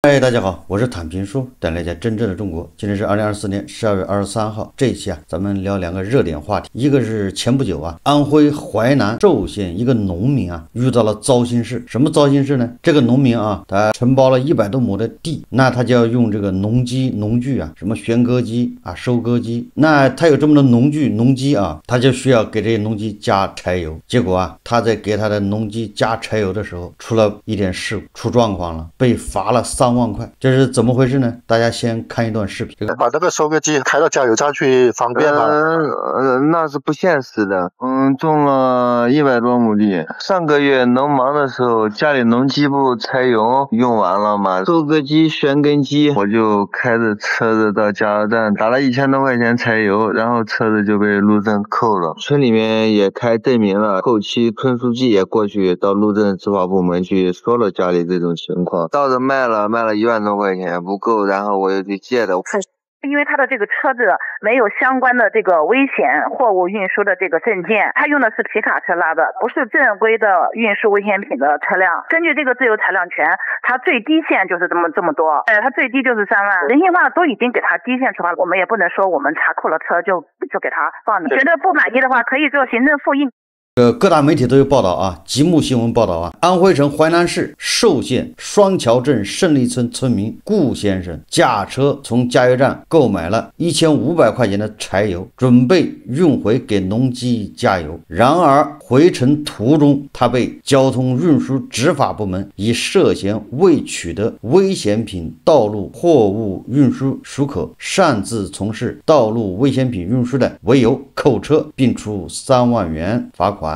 嗨，大家好，我是坦平叔，带来一家真正的中国。今天是2024年12月23号，这一期咱们聊两个热点话题。一个是前不久安徽淮南寿县一个农民遇到了糟心事。什么糟心事呢？这个农民他承包了100多亩的地，那他就要用这个农机、农具什么旋割机收割机。那他有这么多农具、农机他就需要给这些农机加柴油。结果他在给他的农机加柴油的时候，出了一点事故，出状况了，被罚了3万块。这是怎么回事呢？大家先看一段视频。把这个收割机开到加油站去方便吗？那是不现实的。种了100多亩地，上个月农忙的时候，家里农机部柴油用完了嘛，收割机、旋耕机，我就开着车子到加油站打了1000多块钱柴油，然后车子就被路政扣了。村里面也开证明了，后期村书记也过去到路政执法部门去说了家里这种情况，到着卖了1万多块钱不够，然后我又去借的。因为他的这个车子没有相关的这个危险货物运输的这个证件，他用的是皮卡车拉的，不是正规的运输危险品的车辆。根据这个自由裁量权，他最低限就是这么多，他最低就是3万。人性化都已经给他低限处罚，我们也不能说我们查扣了车就给他放着。觉得不满意的话，可以做行政复印。各大媒体都有报道极目新闻报道安徽省淮南市寿县双桥镇胜利村村民顾先生驾车从加油站购买了1500块钱的柴油，准备运回给农机加油。然而回程途中，他被交通运输执法部门以涉嫌未取得危险品道路货物运输许可，擅自从事道路危险品运输的为由扣车，并处3万元罚款。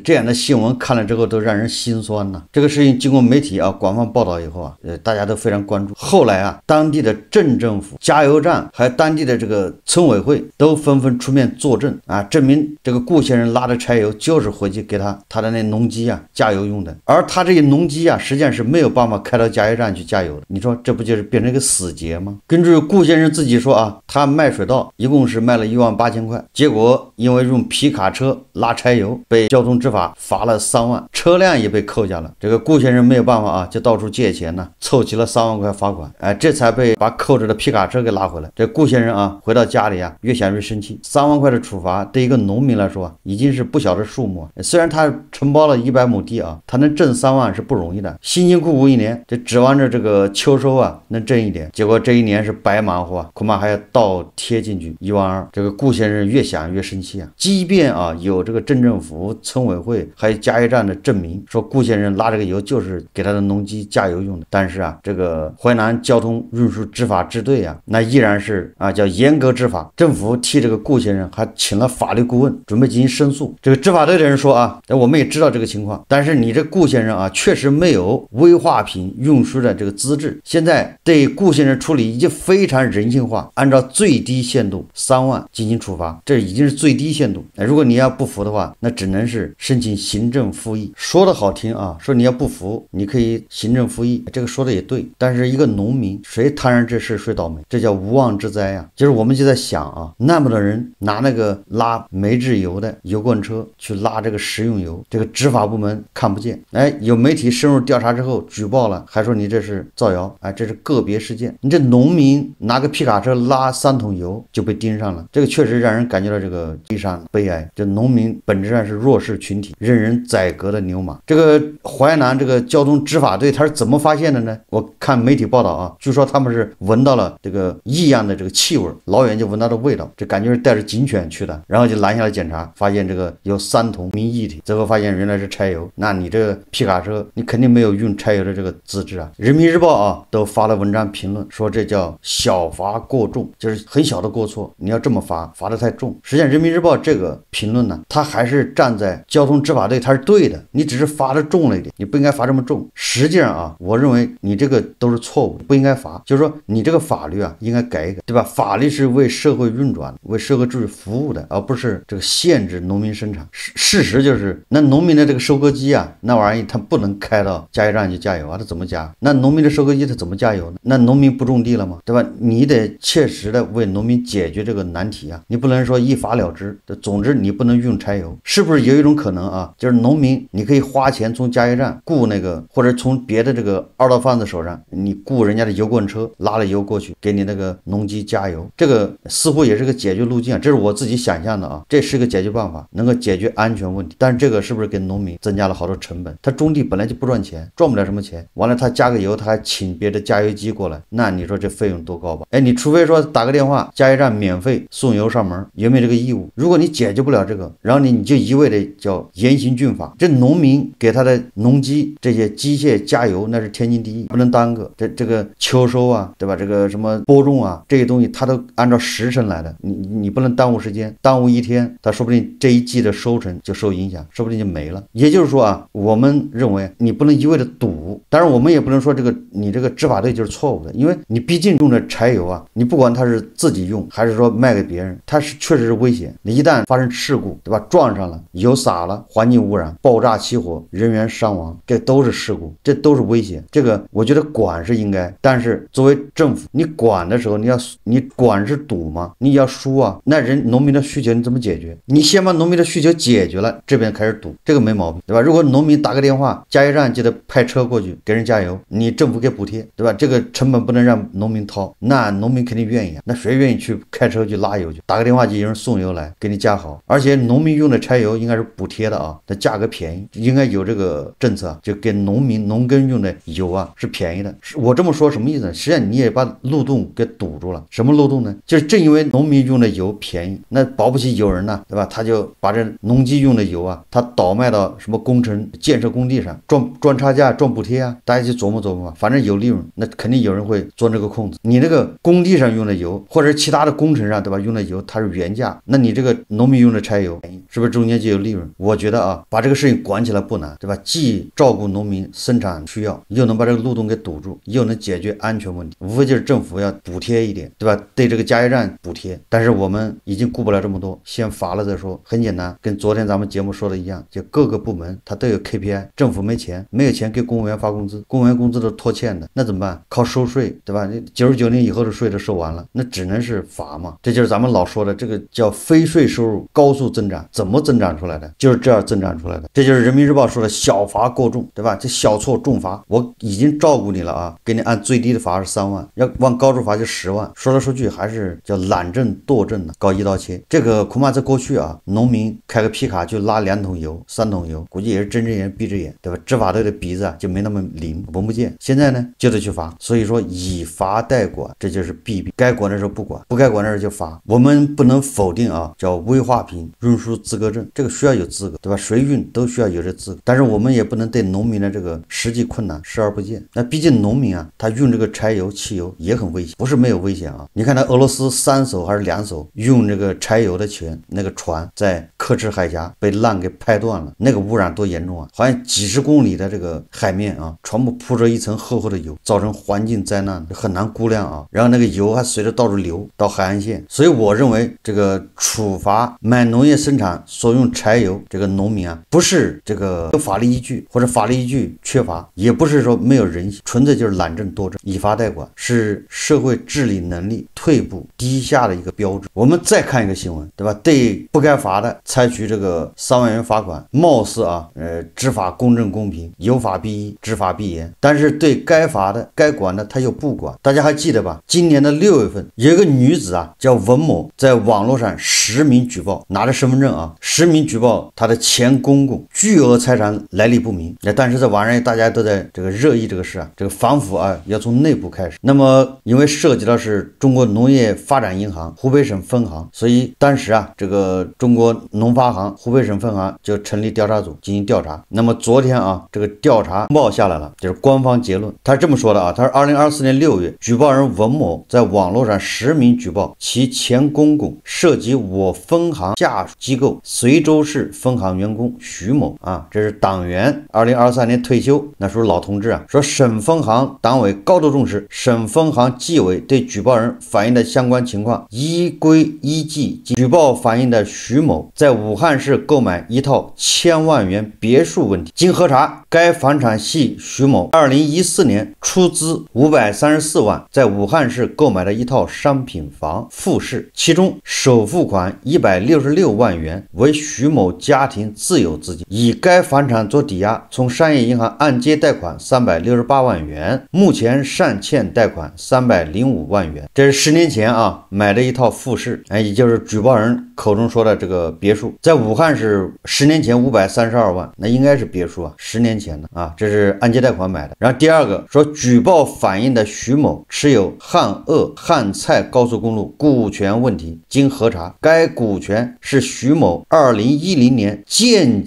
这样的新闻看了之后都让人心酸呐。这个事情经过媒体广泛报道以后大家都非常关注。后来当地的镇政府、加油站还有当地的这个村委会都纷纷出面作证证明这个顾先生拉的柴油就是回去给他的那农机加油用的。而他这些农机实际上是没有办法开到加油站去加油的。你说这不就是变成一个死结吗？根据顾先生自己说他卖水稻一共是卖了18000块，结果因为用皮卡车拉柴油被交通执法罚了3万，车辆也被扣下了。这个顾先生没有办法就到处借钱凑齐了3万块罚款，这才被把扣着的皮卡车给拉回来。这顾先生回到家里越想越生气。3万块的处罚对一个农民来说已经是不小的数目。虽然他承包了100亩地他能挣3万是不容易的，辛辛苦苦一年，这指望着这个秋收能挣一点，结果这一年是白忙活恐怕还要倒贴进去1万2。这个顾先生越想越生气即便有这个镇政府、村委会还有加油站的证明说顾先生拉这个油就是给他的农机加油用的，但是这个淮南交通运输执法支队那依然是叫严格执法。政府替这个顾先生还请了法律顾问，准备进行申诉。这个执法队的人说我们也知道这个情况，但是你这顾先生确实没有危化品运输的这个资质，现在对顾先生处理已经非常人性化，按照最低限度3万进行处罚，这已经是最低限度。如果你要不服的话，那只能是申请行政复议。说的好听说你要不服你可以行政复议，这个说的也对，但是一个农民谁摊上这事谁倒霉，这叫无妄之灾就是我们就在想那么多人拿那个拉煤制油的油罐车去拉这个食用油，这个执法部门看不见，有媒体深入调查之后举报了，还说你这是造谣，这是个别事件。你这农民拿个皮卡车拉3桶油就被盯上了，这个确实让人感觉到这个悲伤悲哀。这农民本质上是弱势群体，任人宰割的牛马。这个淮南这个交通执法队他是怎么发现的呢？我看媒体报道据说他们是闻到了这个异样的这个气味，老远就闻到的味道，这感觉是带着警犬去的，然后就拦下来检查，发现这个有3桶明液体，最后发现原来是柴油。那你这个皮卡车你肯定没有运柴油的这个资质人民日报都发了文章评论说这叫小罚过重，就是很小的过错你要这么罚得太重。实际上人民日报这个评论呢，他还是站在交通执法队他是对的，你只是罚的重了一点，你不应该罚这么重。实际上我认为你这个都是错误，不应该罚。就是说你这个法律应该改一改，对吧？法律是为社会运转、为社会秩序服务的，而不是这个限制农民生产。事实就是那农民的这个收割机那玩意他不能开到加油站去加油他怎么加？那农民的收割机他怎么加油呢？那农民不种地了吗？对吧？你得切实的为农民解决这个难题你不能说一罚了之。总之你不能用柴油，是不是是有一种可能啊，就是农民你可以花钱从加油站雇那个，或者从别的这个二道贩子手上，你雇人家的油罐车拉了油过去给你那个农机加油，这个似乎也是个解决路径，这是我自己想象的啊，这是个解决办法，能够解决安全问题。但是这个是不是给农民增加了好多成本？他种地本来就不赚钱，赚不了什么钱，完了他加个油他还请别的加油机过来，那你说这费用多高吧？哎，你除非说打个电话，加油站免费送油上门，有没有这个义务？如果你解决不了这个，然后你就一味的叫严刑峻法，这农民给他的农机这些机械加油那是天经地义，不能耽搁。这个秋收啊，对吧？这个什么播种啊，这些东西它都按照时辰来的，你不能耽误时间，耽误一天，他说不定这一季的收成就受影响，说不定就没了。也就是说啊，我们认为你不能一味的赌，当然我们也不能说你这个执法队就是错误的，因为你毕竟用的柴油啊，你不管他是自己用还是说卖给别人，它是确实是危险。你一旦发生事故，对吧？撞上了，油洒了，环境污染，爆炸起火，人员伤亡，这都是事故，这都是危险。这个我觉得管是应该，但是作为政府，你管的时候你管是赌吗？你要输啊，那农民的需求你怎么解决？你先把农民的需求解决了，这边开始赌，这个没毛病，对吧？如果农民打个电话，加油站就得派车过去给人加油，你政府给补贴，对吧？这个成本不能让农民掏，那农民肯定愿意啊，那谁愿意去开车去拉油去？打个电话就有人送油来给你加好，而且农民用的柴油应该是补贴的啊，它价格便宜，应该有这个政策，就给农耕用的油啊是便宜的。我这么说什么意思呢？实际上你也把漏洞给堵住了。什么漏洞呢？就是正因为农民用的油便宜，那保不齐有人呢，对吧？他就把这农机用的油啊，他倒卖到什么工程建设工地上，赚差价赚补贴啊，大家去琢磨琢磨吧，反正有利润，那肯定有人会钻这个空子。你那个工地上用的油，或者其他的工程上，对吧？用的油它是原价，那你这个农民用的柴油是不是中间就有利润？我觉得啊，把这个事情管起来不难，对吧？既照顾农民生产需要，又能把这个漏洞给堵住，又能解决安全问题，无非就是政府要补贴一点，对吧？对这个加油站补贴，但是我们已经顾不了这么多，先罚了再说。很简单，跟昨天咱们节目说的一样，就各个部门它都有 KPI， 政府没钱，没有钱给公务员发工资，公务员工资都拖欠的，那怎么办？靠收税，对吧？99年以后的税都收完了，那只能是罚嘛。这就是咱们老说的这个叫非税收入高速增长，怎么增长出来的？就是这样增长出来的。这就是人民日报说的小罚过重，对吧？这小错重罚，我已经照顾你了啊，给你按最低的罚是3万，要往高处罚就10万。说来说去还是叫懒政惰政的，搞一刀切。这个恐怕在过去啊，农民开个皮卡就拉2桶油、3桶油，估计也是睁只眼闭只眼，对吧？执法队的鼻子啊就没那么灵，闻不见。现在呢就得去罚，所以说以罚代管，这就是弊病。该管的时候不管，不该管的时候就罚。我们不能否定啊，叫危化品运输资格证，这个需要有资格，对吧？谁运都需要有这资格，但是我们也不能对农民的这个实际困难视而不见。那毕竟农民啊，他运这个柴油、汽油也很危险，不是没有危险啊。你看他俄罗斯3艘还是2艘用这个柴油的那个船在刻赤海峡被浪给拍断了，那个污染多严重啊！好像几十公里的这个海面啊，全部铺着一层厚厚的油，造成环境灾难，很难估量啊。然后那个油还随着到处流到海岸线，所以我认为这个处罚买农业生产所用柴油这个农民啊，不是这个有法律依据，或者法律依据缺乏，也不是说没有人性，纯粹就是懒政惰政，以罚代管，是社会治理能力退步低下的一个标志。我们再看一个新闻，对吧？对不该罚的采取这个3万元罚款，貌似啊执法公正公平，有法必依，执法必严，但是对该罚的该管的他又不管。大家还记得吧？今年的6月份有一个女子啊叫文某，在网络上实名举报，拿着身份证啊实名举报她的前公公巨额财产来历不明。但是在网上大家都在这个热议这个事啊，这个反腐啊要从内部开始。那么因为涉及到是中国农业发展银行湖北省分行，所以当时啊这个中国农发行湖北省分行就成立调查组进行调查。那么昨天啊这个调查报下来了，就是官方结论，他是这么说的啊，他说2024年6月，举报人文某在网络上实名举报其前公公涉及我分行下属机构随州市分行员工徐某啊，这是党员，2023年退休，那时候老同志啊，说省分行党委高度重视，省分行纪委对举报人反反映的相关情况依规依纪。举报反映的徐某在武汉市购买一套1000万元别墅问题，经核查，该房产系徐某2014年出资534万在武汉市购买的一套商品房复式，其中首付款166万元为徐某家庭自有资金，以该房产做抵押，从商业银行按揭贷款368万元，目前尚欠贷款305万元。这是10年前啊买的一套复式，也就是举报人口中说的这个别墅，在武汉是10年前532万，那应该是别墅啊，10年前的啊，这是按揭贷款买的。然后第二个说，举报反映的徐某持有汉鄂汉蔡高速公路股权问题，经核查，该股权是徐某2010年间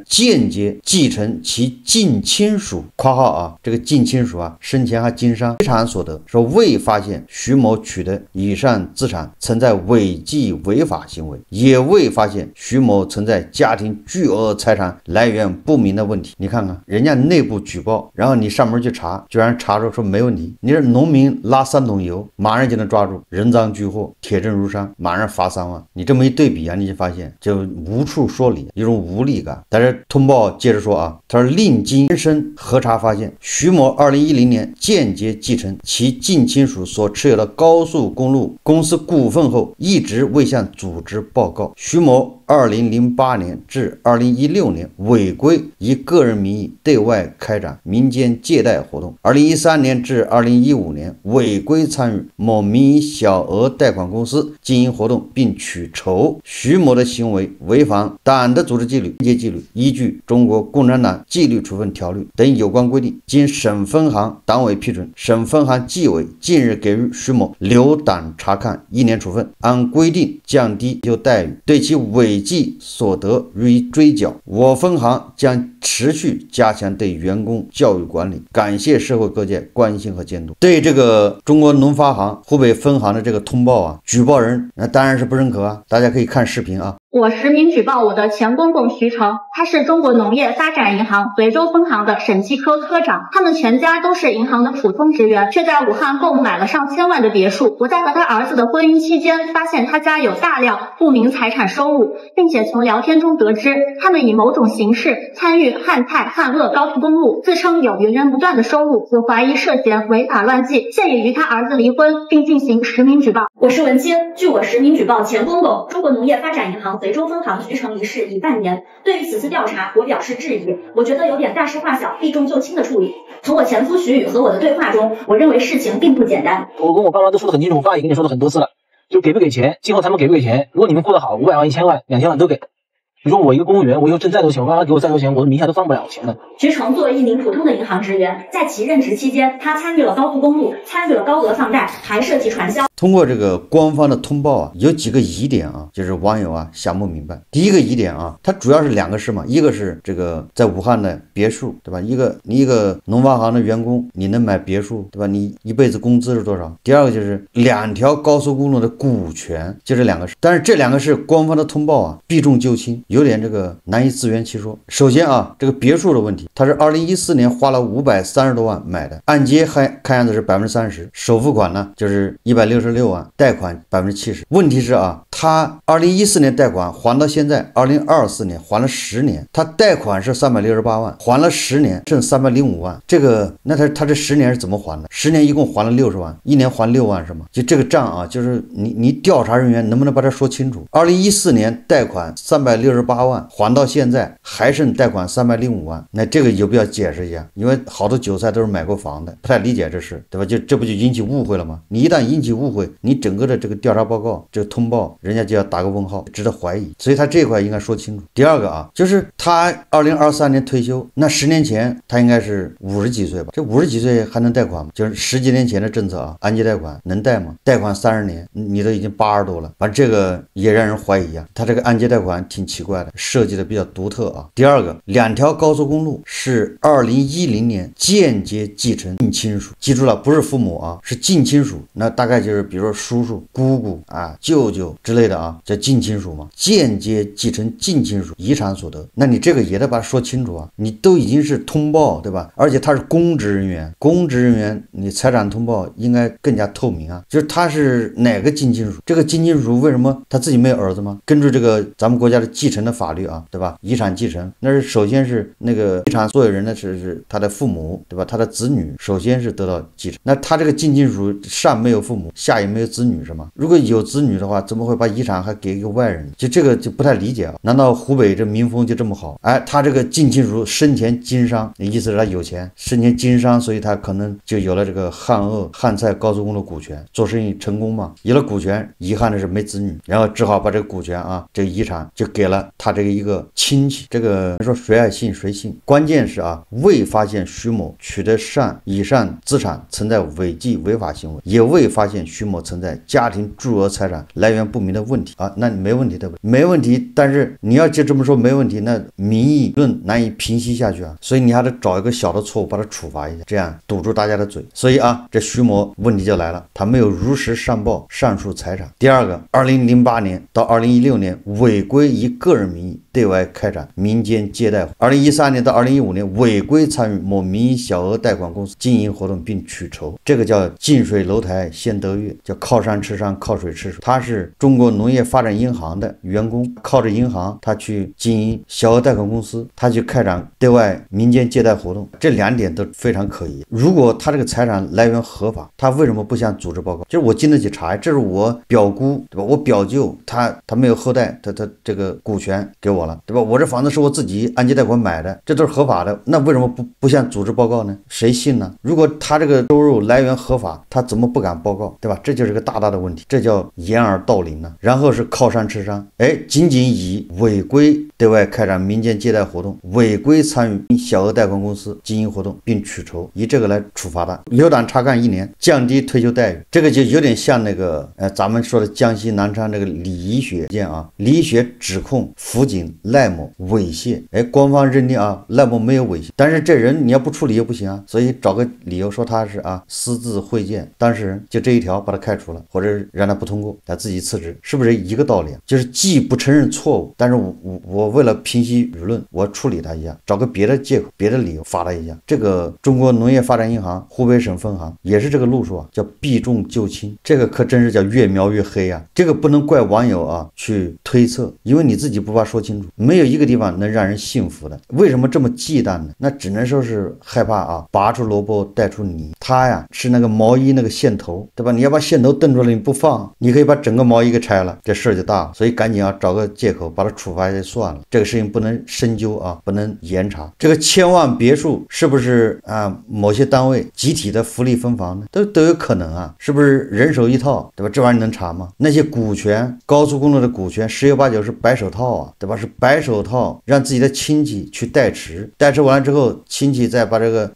接继承其近亲属（括号啊，这个近亲属啊，生前还经商遗产所得），说未发现徐某取得以上资产存在违纪违法行为，也未发现徐某存在家庭巨额财产来源不明的问题。你看看人家内部举报，然后你上门去查，居然查出说没问题。你是农民拉3桶油，马上就能抓住，人赃俱获，铁证如山，马上罚3万。你这么一对比啊，你就发现就无处说理，一种无力感。但是通报接着说啊，他说另经深核查发现，徐某2010年间接继承其近亲属所持有的高速公路公司股份后，一直未向组织报告。徐某2008年至2016年违规以个人名义对外开展民间借贷活动，2013年至2015年违规参与某名义小额贷款公司经营活动并取酬。徐某的行为违反党的组织纪律、业纪律，依据中国共产党纪律处分条例等有关规定，经省分行党委批准，省分行纪委近日给予徐某留党察看1年处分，按规定降低就待遇，对其违纪所得予以追缴。我分行将持续加强对员工教育管理，感谢社会各界关心和监督。对这个中国农发行湖北分行的这个通报啊，举报人那当然是不认可啊，大家可以看视频啊。我实名举报我的前公公徐成，他是中国农业发展银行随州分行的审计科科长，他们全家都是银行的普通职员，却在武汉购买了上千万的别墅。我在和他儿子的婚姻期间，发现他家有大量不明财产收入，并且从聊天中得知，他们以某种形式参与汉蔡汉鄂高速公路，自称有源源不断的收入，我怀疑涉嫌违法乱纪，现已与他儿子离婚，并进行实名举报。我是文清，据我实名举报前公公中国农业发展银行随州分行徐成一事已半年，对于此次调查，我表示质疑。我觉得有点大事化小、避重就轻的处理。从我前夫徐宇和我的对话中，我认为事情并不简单。我跟我爸妈都说得很清楚，我爸也跟你说了很多次了，就给不给钱，今后他们给不给钱，如果你们过得好，500万、1000万、2000万都给。你说我一个公务员，我以后挣再多钱，我爸妈给我再多钱，我的名下都放不了钱的。徐成作为一名普通的银行职员，在其任职期间，他参与了高速公路，参与了高额放贷，还涉及传销。通过这个官方的通报啊，有几个疑点啊，就是网友啊想不明白。第一个疑点啊，它主要是2个事嘛，一个是这个在武汉的别墅，对吧？你一个农发行的员工，你能买别墅，对吧？你一辈子工资是多少？第二个就是2条高速公路的股权，就这2个事。但是这2个事官方的通报啊，避重就轻，有点这个难以自圆其说。首先啊，这个别墅的问题，它是2014年花了530多万买的，按揭看样子是30%，首付款呢就是166万，贷款70%。问题是啊，他2014年贷款还到现在2024年还了10年，他贷款是368万，还了10年剩305万，这个那他这10年是怎么还的？10年一共还了60万，一年还6万是吗？就这个账啊，就是你调查人员能不能把它说清楚？2014年贷款368万，还到现在还剩贷款305万，那这个有必要解释一下？因为好多韭菜都是买过房的，不太理解这事，对吧？这不就引起误会了吗？你一旦引起误会，你整个的这个调查报告这个通报，人家就要打个问号，值得怀疑。所以他这一块应该说清楚。第二个啊，就是他2023年退休，那10年前他应该是50几岁吧？这50几岁还能贷款吗？就是10几年前的政策啊，按揭贷款能贷吗？贷款30年，你都已经80多了，反正这个也让人怀疑啊。他这个按揭贷款挺奇怪的，设计的比较独特啊。第二个，2条高速公路是2010年间接继承近亲属，记住了，不是父母啊，是近亲属，那大概就是是比如说叔叔、姑姑啊、舅舅之类的啊，叫近亲属嘛，间接继承近亲属遗产所得，那你这个也得把它说清楚啊。你都已经是通报，对吧？而且他是公职人员，公职人员你财产通报应该更加透明啊。就是他是哪个近亲属，这个近亲属为什么他自己没有儿子吗？根据这个咱们国家的继承的法律啊，对吧？遗产继承，那是首先是那个遗产所有人呢是他的父母，对吧？他的子女首先是得到继承。那他这个近亲属上没有父母，下也没有子女是吗？如果有子女的话，怎么会把遗产还给一个外人？就这个就不太理解啊。难道湖北这民风就这么好？哎，他这个近亲属生前经商，意思是他有钱，生前经商，所以他可能就有了这个汉菜高速公路股权，做生意成功嘛，有了股权，遗憾的是没子女，然后只好把这个股权啊，这个遗产就给了他这个一个亲戚。这个说谁爱信谁信，关键是啊，未发现徐某取得以上资产存在违纪违法行为，也未发现徐某存在家庭巨额财产来源不明的问题啊，那你没问题对不对？没问题，但是你要就这么说没问题，那民意论难以平息下去啊，所以你还得找一个小的错误把它处罚一下，这样堵住大家的嘴。所以啊，这徐某问题就来了，他没有如实上报上述财产。第二个，2008年到2016年违规以个人名义对外开展民间借贷，2013年到2015年违规参与某民营小额贷款公司经营活动并取酬，这个叫近水楼台先得月，叫靠山吃山靠水吃水。他是中国农业发展银行的员工，靠着银行他去经营小额贷款公司，他去开展对外民间借贷活动，这两点都非常可疑。如果他这个财产来源合法，他为什么不向组织报告？就是我经得起查，这是我表姑，对吧？我表舅他没有后代，他这个股权给我了，对吧？我这房子是我自己按揭贷款买的，这都是合法的，那为什么不向组织报告呢？谁信呢？如果他这个收入来源合法，他怎么不敢报告，对吧？这就是个大的问题，这叫掩耳盗铃呢。然后是靠山吃山，哎，仅以违规对外开展民间借贷活动，违规参与小额贷款公司经营活动并取酬，以这个来处罚他，有档查看1年，降低退休待遇。这个就有点像那个咱们说的江西南昌这个李怡学件啊，李怡学指控辅警赖某猥亵，哎，官方认定啊赖某没有猥亵，但是这人你要不处理也不行啊，所以找个理由说他是私自会见当事人，就这一条把他开除了，或者让他不通过，他自己辞职，是不是一个道理啊？就是既不承认错误，但是我为了平息舆论，我处理他一下，找个别的借口别的理由罚他一下。这个中国农业发展银行湖北省分行也是这个路数啊，叫避重就轻，这个可真是叫越描越黑啊。这个不能怪网友啊去推测，因为你自己不把说清楚，没有一个地方能让人信服的。为什么这么忌惮呢？那只能说是害怕啊，拔出萝卜带出泥。他呀是那个毛衣那个线头，对吧？你要把线头蹬出来你不放，你可以把整个毛衣给拆了，这事儿就大了。所以赶紧找个借口把他处罚就算了，这个事情不能深究啊，不能严查。这个千万别墅是不是某些单位集体的福利分房呢？都有可能啊，是不是人手一套，对吧？这玩意儿能查吗？那些股权，高速公路的股权十有八九是白手套啊，对吧？是白手套让自己的亲戚去代持，代持完了之后，亲戚再把这个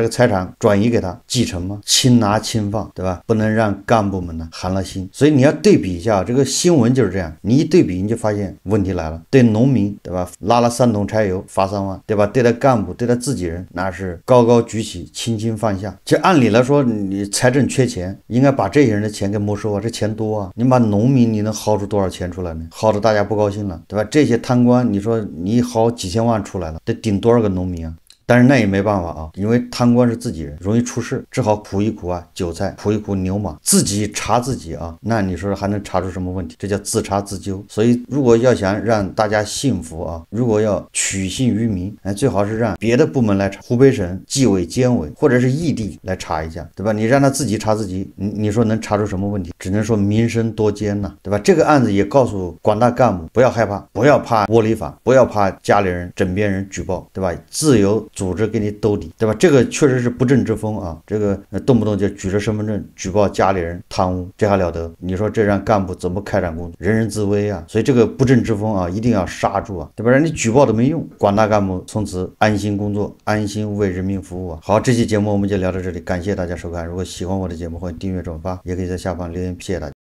财产转移给他继承吗？轻拿轻放，对吧？不能让干部们呢寒了心。所以你要对比一下，这个新闻就是这样，你一对比你就发现问题来了。对农民，对吧？拉了3桶柴油罚3万，对吧？对待干部，对待自己人，那是高高举起，轻轻放下。就按理来说，你财政缺钱，应该把这些人的钱给没收啊，这钱多啊，你把农民你能薅出多少钱出来呢？薅得大家不高兴了，对吧？这些贪官，你说你薅几千万出来了，得顶多少个农民啊？但是那也没办法啊，因为贪官是自己人，容易出事，只好苦一苦韭菜，苦一苦牛马，自己查自己啊。那你说还能查出什么问题？这叫自查自纠。所以如果要想让大家信服啊，如果要取信于民，最好是让别的部门来查，湖北省纪委监委或者是异地来查一下，对吧？你让他自己查自己，你说能查出什么问题？只能说民生多艰呐，对吧？这个案子也告诉广大干部不要害怕，不要怕窝里反，不要怕家里人枕边人举报，对吧？自由组织给你兜底，对吧？这个确实是不正之风啊！这个动不动就举着身份证举报家里人贪污，这还了得？你说这让干部怎么开展工作？人人自危啊！所以这个不正之风啊，一定要刹住啊，对吧？让你举报都没用，广大干部从此安心工作，安心为人民服务啊！好，这期节目我们就聊到这里，感谢大家收看。如果喜欢我的节目，欢迎订阅转发，也可以在下方留言，谢谢大家。